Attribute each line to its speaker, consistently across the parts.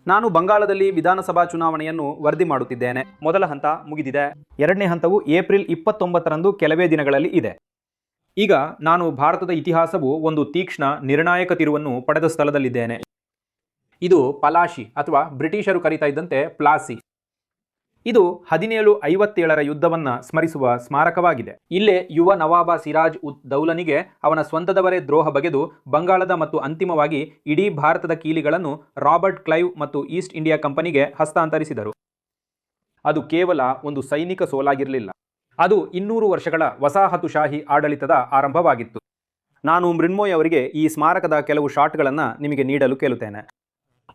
Speaker 1: ನಾನು ಬಂಗಾಳದಲ್ಲಿ ವಿಧಾನಸಭಾ ಚುನಾವಣೆಯನ್ನು ವರದಿ ಮಾಡುತ್ತಿದ್ದೇನೆ. ಮೊದಲ ಹಂತ ಮುಗಿದಿದೆ. ಎರಡನೇ ಹಂತವು ಏಪ್ರಿಲ್ 29ರಂದು ಕೆಲವೇ ದಿನಗಳಲ್ಲಿ ಇದೆ. ಈಗ ನಾನು ಭಾರತದ ಇತಿಹಾಸವು ಒಂದು ತೀಕ್ಷ್ಣ ನಿರ್ಣಾಯಕ ತಿರುವನ್ನು ಪಡೆದ ಸ್ಥಳದಲ್ಲಿದ್ದೇನೆ. ಇದು ಪಲಾಶಿ ಅಥವಾ ಬ್ರಿಟಿಷರು ಕರೀತಾ ಇದ್ದಂತೆ ಪ್ಲಾಸಿ. ಇದು 1757ರ ಯುದ್ಧವನ್ನ ಸ್ಮರಿಸುವ ಸ್ಮಾರಕವಾಗಿದೆ. ಇಲ್ಲೇ ಯುವ ನವಾಬ ಸಿರಾಜ್ ಉದ್ ದೌಲನಿಗೆ ಅವನ ಸ್ವಂತದವರೇ ದ್ರೋಹ ಬಗೆದು ಬಂಗಾಳದ ಮತ್ತು ಅಂತಿಮವಾಗಿ ಇಡೀ ಭಾರತದ ಕೀಲಿಗಳನ್ನು ರಾಬರ್ಟ್ ಕ್ಲೈವ್ ಮತ್ತು ಈಸ್ಟ್ ಇಂಡಿಯಾ ಕಂಪನಿಗೆ ಹಸ್ತಾಂತರಿಸಿದರು. ಅದು ಕೇವಲ ಒಂದು ಸೈನಿಕ ಸೋಲಾಗಿರಲಿಲ್ಲ, ಅದು 200 ವರ್ಷಗಳ ವಸಾಹತುಶಾಹಿ ಆಡಳಿತದ ಆರಂಭವಾಗಿತ್ತು. ನಾನು ಮೃಣ್ಮೋಯ್ ಅವರಿಗೆ ಈ ಸ್ಮಾರಕದ ಕೆಲವು ಶಾಟ್ಗಳನ್ನು ನಿಮಗೆ ನೀಡಲು ಕೇಳುತ್ತೇನೆ.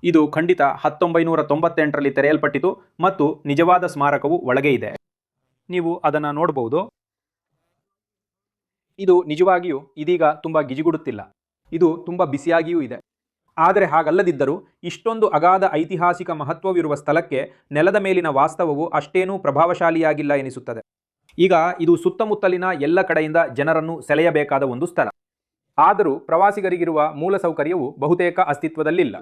Speaker 1: ಇದು ಖಂಡಿತ 1998ರಲ್ಲಿ ತೆರೆಯಲ್ಪಟ್ಟಿತು ಮತ್ತು ನಿಜವಾದ ಸ್ಮಾರಕವು ಒಳಗೆ ಇದೆ. ನೀವು ಅದನ್ನು ನೋಡಬಹುದು. ಇದು ನಿಜವಾಗಿಯೂ ಇದೀಗ ತುಂಬ ಗಿಜಿಗುಡುತ್ತಿಲ್ಲ, ಇದು ತುಂಬ ಬಿಸಿಯಾಗಿಯೂ ಇದೆ. ಆದರೆ ಹಾಗಲ್ಲದಿದ್ದರೂ ಇಷ್ಟೊಂದು ಅಗಾಧ ಐತಿಹಾಸಿಕ ಮಹತ್ವವಿರುವ ಸ್ಥಳಕ್ಕೆ ನೆಲದ ಮೇಲಿನ ವಾಸ್ತವವು ಅಷ್ಟೇನೂ ಪ್ರಭಾವಶಾಲಿಯಾಗಿಲ್ಲ ಎನಿಸುತ್ತದೆ. ಈಗ ಇದು ಸುತ್ತಮುತ್ತಲಿನ ಎಲ್ಲ ಕಡೆಯಿಂದ ಜನರನ್ನು ಸೆಳೆಯಬೇಕಾದ ಒಂದು ಸ್ಥಳ. ಆದರೂ ಪ್ರವಾಸಿಗರಿಗಿರುವ ಮೂಲಸೌಕರ್ಯವು ಬಹುತೇಕ ಅಸ್ತಿತ್ವದಲ್ಲಿಲ್ಲ.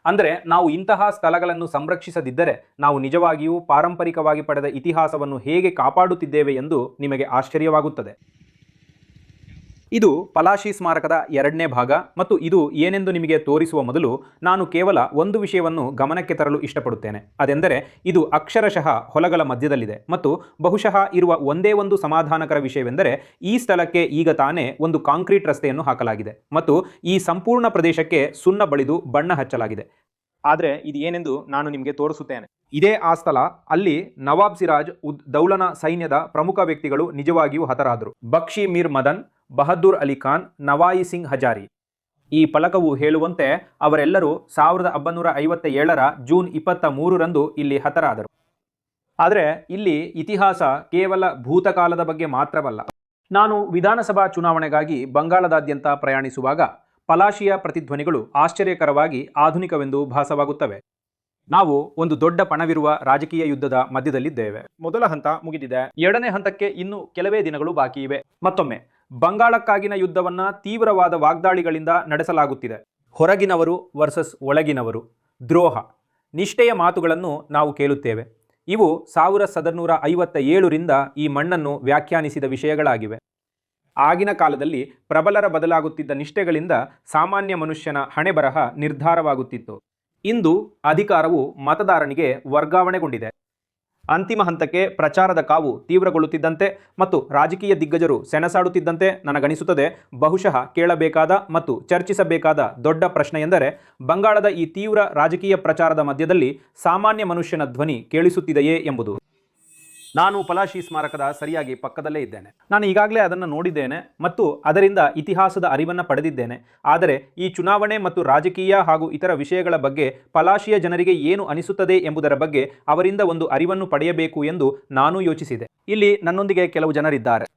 Speaker 1: ಅಂದರೆ ನಾವು ಇಂತಹ ಸ್ಥಳಗಳನ್ನು ಸಂರಕ್ಷಿಸದಿದ್ದರೆ ನಾವು ನಿಜವಾಗಿಯೂ ಪಾರಂಪರಿಕವಾಗಿ ಪಡೆದ ಇತಿಹಾಸವನ್ನು ಹೇಗೆ ಕಾಪಾಡುತ್ತಿದ್ದೇವೆ ಎಂದು ನಿಮಗೆ ಆಶ್ಚರ್ಯವಾಗುತ್ತದೆ. ಇದು ಪಲಾಶಿ ಸ್ಮಾರಕದ ಎರಡನೇ ಭಾಗ ಮತ್ತು ಇದು ಏನೆಂದು ನಿಮಗೆ ತೋರಿಸುವ ಮೊದಲು ನಾನು ಕೇವಲ ಒಂದು ವಿಷಯವನ್ನು ಗಮನಕ್ಕೆ ತರಲು ಇಷ್ಟಪಡುತ್ತೇನೆ. ಅದೆಂದರೆ ಇದು ಅಕ್ಷರಶಃ ಹೊಲಗಳ ಮಧ್ಯದಲ್ಲಿದೆ ಮತ್ತು ಬಹುಶಃ ಇರುವ ಒಂದೇ ಒಂದು ಸಮಾಧಾನಕರ ವಿಷಯವೆಂದರೆ ಈ ಸ್ಥಳಕ್ಕೆ ಈಗ ತಾನೇ ಒಂದು ಕಾಂಕ್ರೀಟ್ ರಸ್ತೆಯನ್ನು ಹಾಕಲಾಗಿದೆ ಮತ್ತು ಈ ಸಂಪೂರ್ಣ ಪ್ರದೇಶಕ್ಕೆ ಸುಣ್ಣ ಬಳಿದು ಬಣ್ಣ ಹಚ್ಚಲಾಗಿದೆ. ಆದರೆ ಇದು ಏನೆಂದು ನಾನು ನಿಮಗೆ ತೋರಿಸುತ್ತೇನೆ. ಇದೇ ಆ ಸ್ಥಳ. ಅಲ್ಲಿ ನವಾಬ್ ಸಿರಾಜ್ ಉದ್ ದೌಲನ ಸೈನ್ಯದ ಪ್ರಮುಖ ವ್ಯಕ್ತಿಗಳು ನಿಜವಾಗಿಯೂ ಹತರಾದರು. ಬಕ್ಷಿ ಮೀರ್ ಮದನ್, ಬಹದ್ದೂರ್ ಅಲಿ ಖಾನ್, ನವಾಯಿ ಸಿಂಗ್ ಹಜಾರಿ. ಈ ಫಲಕವು ಹೇಳುವಂತೆ ಅವರೆಲ್ಲರೂ 1857ರ ಜೂನ್ 23ರಂದು ಇಲ್ಲಿ ಹತರಾದರು. ಆದರೆ ಇಲ್ಲಿ ಇತಿಹಾಸ ಕೇವಲ ಭೂತಕಾಲದ ಬಗ್ಗೆ ಮಾತ್ರವಲ್ಲ. ನಾನು ವಿಧಾನಸಭಾ ಚುನಾವಣೆಗಾಗಿ ಬಂಗಾಳದಾದ್ಯಂತ ಪ್ರಯಾಣಿಸುವಾಗ ಪಲಾಶಿಯ ಪ್ರತಿಧ್ವನಿಗಳು ಆಶ್ಚರ್ಯಕರವಾಗಿ ಆಧುನಿಕವೆಂದು ಭಾಸವಾಗುತ್ತವೆ. ನಾವು ಒಂದು ದೊಡ್ಡ ಪಣವಿರುವ ರಾಜಕೀಯ ಯುದ್ಧದ ಮಧ್ಯದಲ್ಲಿದ್ದೇವೆ. ಮೊದಲ ಹಂತ ಮುಗಿದಿದೆ. ಎರಡನೇ ಹಂತಕ್ಕೆ ಇನ್ನು ಕೆಲವೇ ದಿನಗಳು ಬಾಕಿ ಇವೆ. ಮತ್ತೊಮ್ಮೆ ಬಂಗಾಳಕ್ಕಾಗಿನ ಯುದ್ಧವನ್ನ ತೀವ್ರವಾದ ವಾಗ್ದಾಳಿಗಳಿಂದ ನಡೆಸಲಾಗುತ್ತಿದೆ. ಹೊರಗಿನವರು ವರ್ಸಸ್ ಒಳಗಿನವರು, ದ್ರೋಹ, ನಿಷ್ಠೆಯ ಮಾತುಗಳನ್ನು ನಾವು ಕೇಳುತ್ತೇವೆ. ಇವು 1757ರಿಂದ ಈ ಮಣ್ಣನ್ನು ವ್ಯಾಖ್ಯಾನಿಸಿದ ವಿಷಯಗಳಾಗಿವೆ. ಆಗಿನ ಕಾಲದಲ್ಲಿ ಪ್ರಬಲರ ಬದಲಾಗುತ್ತಿದ್ದ ನಿಷ್ಠೆಗಳಿಂದ ಸಾಮಾನ್ಯ ಮನುಷ್ಯನ ಹಣೆಬರಹ ನಿರ್ಧಾರವಾಗುತ್ತಿತ್ತು. ಇಂದು ಅಧಿಕಾರವು ಮತದಾರನಿಗೆ ವರ್ಗಾವಣೆಗೊಂಡಿದೆ. ಅಂತಿಮ ಹಂತಕ್ಕೆ ಪ್ರಚಾರದ ಕಾವು ತೀವ್ರಗೊಳ್ಳುತ್ತಿದ್ದಂತೆ ಮತ್ತು ರಾಜಕೀಯ ದಿಗ್ಗಜರು ಸೆಣಸಾಡುತ್ತಿದ್ದಂತೆ ನನಗನಿಸುತ್ತದೆ ಬಹುಶಃ ಕೇಳಬೇಕಾದ ಮತ್ತು ಚರ್ಚಿಸಬೇಕಾದ ದೊಡ್ಡ ಪ್ರಶ್ನೆ ಎಂದರೆ ಬಂಗಾಳದ ಈ ತೀವ್ರ ರಾಜಕೀಯ ಪ್ರಚಾರದ ಮಧ್ಯದಲ್ಲಿ ಸಾಮಾನ್ಯ ಮನುಷ್ಯನ ಧ್ವನಿ ಕೇಳಿಸುತ್ತಿದೆಯೇ ಎಂಬುದು. ನಾನು ಪಲಾಶಿ ಸ್ಮಾರಕದ ಸರಿಯಾಗಿ ಪಕ್ಕದಲ್ಲೇ ಇದ್ದೇನೆ. ನಾನು ಈಗಾಗಲೇ ಅದನ್ನು ನೋಡಿದ್ದೇನೆ ಮತ್ತು ಅದರಿಂದ ಇತಿಹಾಸದ ಅರಿವನ್ನು ಪಡೆದಿದ್ದೇನೆ. ಆದರೆ ಈ ಚುನಾವಣೆ ಮತ್ತು ರಾಜಕೀಯ ಹಾಗೂ ಇತರ ವಿಷಯಗಳ ಬಗ್ಗೆ ಪಲಾಶಿಯ ಜನರಿಗೆ ಏನು ಅನಿಸುತ್ತದೆ ಎಂಬುದರ ಬಗ್ಗೆ ಅವರಿಂದ ಒಂದು ಅರಿವನ್ನು ಪಡೆಯಬೇಕು ಎಂದು ನಾನು ಯೋಚಿಸಿದೆ. ಇಲ್ಲಿ ನನ್ನೊಂದಿಗೆ ಕೆಲವು ಜನರಿದ್ದಾರೆ.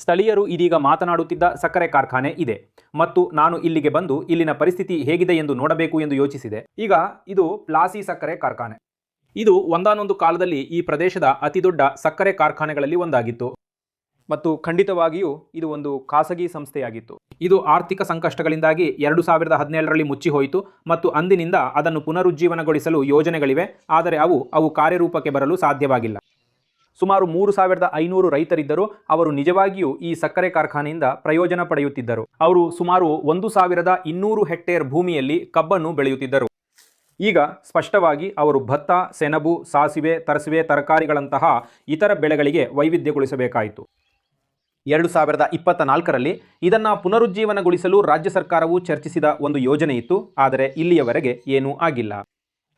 Speaker 1: ಸ್ಥಳೀಯರು ಇದೀಗ ಮಾತನಾಡುತ್ತಿದ್ದ ಸಕ್ಕರೆ ಕಾರ್ಖಾನೆ ಇದೆ ಮತ್ತು ನಾನು ಇಲ್ಲಿಗೆ ಬಂದು ಇಲ್ಲಿನ ಪರಿಸ್ಥಿತಿ ಹೇಗಿದೆ ಎಂದು ನೋಡಬೇಕು ಎಂದು ಯೋಚಿಸಿದೆ. ಈಗ ಇದು ಪ್ಲಾಸಿ ಸಕ್ಕರೆ ಕಾರ್ಖಾನೆ. ಇದು ಒಂದಾನೊಂದು ಕಾಲದಲ್ಲಿ ಈ ಪ್ರದೇಶದ ಅತಿದೊಡ್ಡ ಸಕ್ಕರೆ ಕಾರ್ಖಾನೆಗಳಲ್ಲಿ ಒಂದಾಗಿತ್ತು ಮತ್ತು ಖಂಡಿತವಾಗಿಯೂ ಇದು ಒಂದು ಖಾಸಗಿ ಸಂಸ್ಥೆಯಾಗಿತ್ತು. ಇದು ಆರ್ಥಿಕ ಸಂಕಷ್ಟಗಳಿಂದಾಗಿ 2017ರಲ್ಲಿ ಮುಚ್ಚಿ ಹೋಯಿತು ಮತ್ತು ಅಂದಿನಿಂದ ಅದನ್ನು ಪುನರುಜ್ಜೀವನಗೊಳಿಸಲು ಯೋಜನೆಗಳಿವೆ, ಆದರೆ ಅವು ಕಾರ್ಯರೂಪಕ್ಕೆ ಬರಲು ಸಾಧ್ಯವಾಗಿಲ್ಲ. ಸುಮಾರು 3500 ರೈತರಿದ್ದರು. ಅವರು ನಿಜವಾಗಿಯೂ ಈ ಸಕ್ಕರೆ ಕಾರ್ಖಾನೆಯಿಂದ ಪ್ರಯೋಜನ ಪಡೆಯುತ್ತಿದ್ದರು. ಅವರು ಸುಮಾರು 1200 ಹೆಕ್ಟೇರ್ ಭೂಮಿಯಲ್ಲಿ ಕಬ್ಬನ್ನು ಬೆಳೆಯುತ್ತಿದ್ದರು. ಈಗ ಸ್ಪಷ್ಟವಾಗಿ ಅವರು ಭತ್ತ, ಸೆಣಬು, ಸಾಸಿವೆ, ತರಸಿವೆ, ತರಕಾರಿಗಳಂತಹ ಇತರ ಬೆಳೆಗಳಿಗೆ ವೈವಿಧ್ಯಗೊಳಿಸಬೇಕಾಯಿತು. 2024ರಲ್ಲಿ ಇದನ್ನು ಪುನರುಜ್ಜೀವನಗೊಳಿಸಲು ರಾಜ್ಯ ಸರ್ಕಾರವು ಚರ್ಚಿಸಿದ ಒಂದು ಯೋಜನೆ ಇತ್ತು, ಆದರೆ ಇಲ್ಲಿಯವರೆಗೆ ಏನೂ ಆಗಿಲ್ಲ.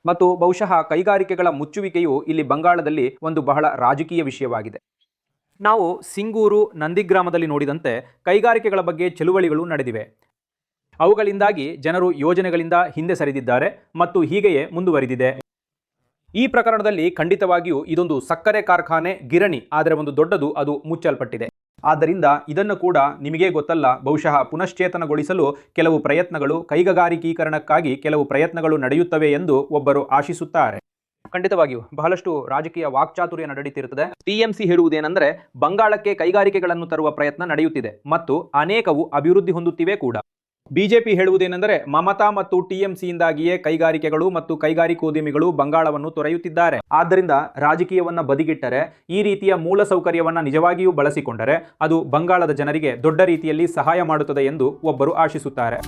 Speaker 1: ಮತ್ತು ಬಹುಶಃ ಕೈಗಾರಿಕೆಗಳ ಮುಚ್ಚುವಿಕೆಯು ಇಲ್ಲಿ ಬಂಗಾಳದಲ್ಲಿ ಒಂದು ಬಹಳ ರಾಜಕೀಯ ವಿಷಯವಾಗಿದೆ. ನಾವು ಸಿಂಗೂರು, ನಂದಿಗ್ರಾಮದಲ್ಲಿ ನೋಡಿದಂತೆ ಕೈಗಾರಿಕೆಗಳ ಬಗ್ಗೆ ಚಳುವಳಿಗಳು ನಡೆದಿವೆ. ಅವುಗಳಿಂದಾಗಿ ಜನರು ಯೋಜನೆಗಳಿಂದ ಹಿಂದೆ ಸರಿದಿದ್ದಾರೆ ಮತ್ತು ಹೀಗೆಯೇ ಮುಂದುವರಿದಿದೆ. ಈ ಪ್ರಕರಣದಲ್ಲಿ ಖಂಡಿತವಾಗಿಯೂ ಇದೊಂದು ಸಕ್ಕರೆ ಕಾರ್ಖಾನೆ, ಗಿರಣಿ, ಆದರೆ ಒಂದು ದೊಡ್ಡದು, ಅದು ಮುಚ್ಚಲ್ಪಟ್ಟಿದೆ. ಆದ್ದರಿಂದ ಇದನ್ನು ಕೂಡ ನಿಮಗೆ ಗೊತ್ತಲ್ಲ, ಬಹುಶಃ ಪುನಶ್ಚೇತನಗೊಳಿಸಲು ಕೆಲವು ಪ್ರಯತ್ನಗಳು, ಕೈಗಾರಿಕೀಕರಣಕ್ಕಾಗಿ ಕೆಲವು ಪ್ರಯತ್ನಗಳು ನಡೆಯುತ್ತವೆ ಎಂದು ಒಬ್ಬರು ಆಶಿಸುತ್ತಾರೆ. ಖಂಡಿತವಾಗಿಯೂ ಬಹಳಷ್ಟು ರಾಜಕೀಯ ವಾಕ್ಚಾತುರ್ಯ ನಡೆಯುತ್ತಿರುತ್ತದೆ. ಟಿಎಂಸಿ ಹೇಳುವುದೇನೆಂದರೆ ಬಂಗಾಳಕ್ಕೆ ಕೈಗಾರಿಕೆಗಳನ್ನು ತರುವ ಪ್ರಯತ್ನ ನಡೆಯುತ್ತಿದೆ ಮತ್ತು ಅನೇಕವು ಅಭಿವೃದ್ಧಿ ಹೊಂದುತ್ತಿವೆ ಕೂಡ. ಬಿಜೆಪಿ ಹೇಳುವುದೇನೆಂದರೆ ಮಮತಾ ಮತ್ತು ಟಿಎಂಸಿಯಿಂದಾಗಿಯೇ ಕೈಗಾರಿಕೆಗಳು ಮತ್ತು ಕೈಗಾರಿಕೋದ್ಯಮಿಗಳು ಬಂಗಾಳವನ್ನು ತೊರೆಯುತ್ತಿದ್ದಾರೆ. ಆದ್ದರಿಂದ ರಾಜಕೀಯವನ್ನ ಬದಿಗಿಟ್ಟರೆ, ಈ ರೀತಿಯ ಮೂಲಸೌಕರ್ಯವನ್ನ ನಿಜವಾಗಿಯೂ ಬಳಸಿಕೊಂಡರೆ ಅದು ಬಂಗಾಳದ ಜನರಿಗೆ ದೊಡ್ಡ ರೀತಿಯಲ್ಲಿ ಸಹಾಯ ಮಾಡುತ್ತದೆ ಎಂದು ಒಬ್ಬರು ಆಶಿಸುತ್ತಾರೆ.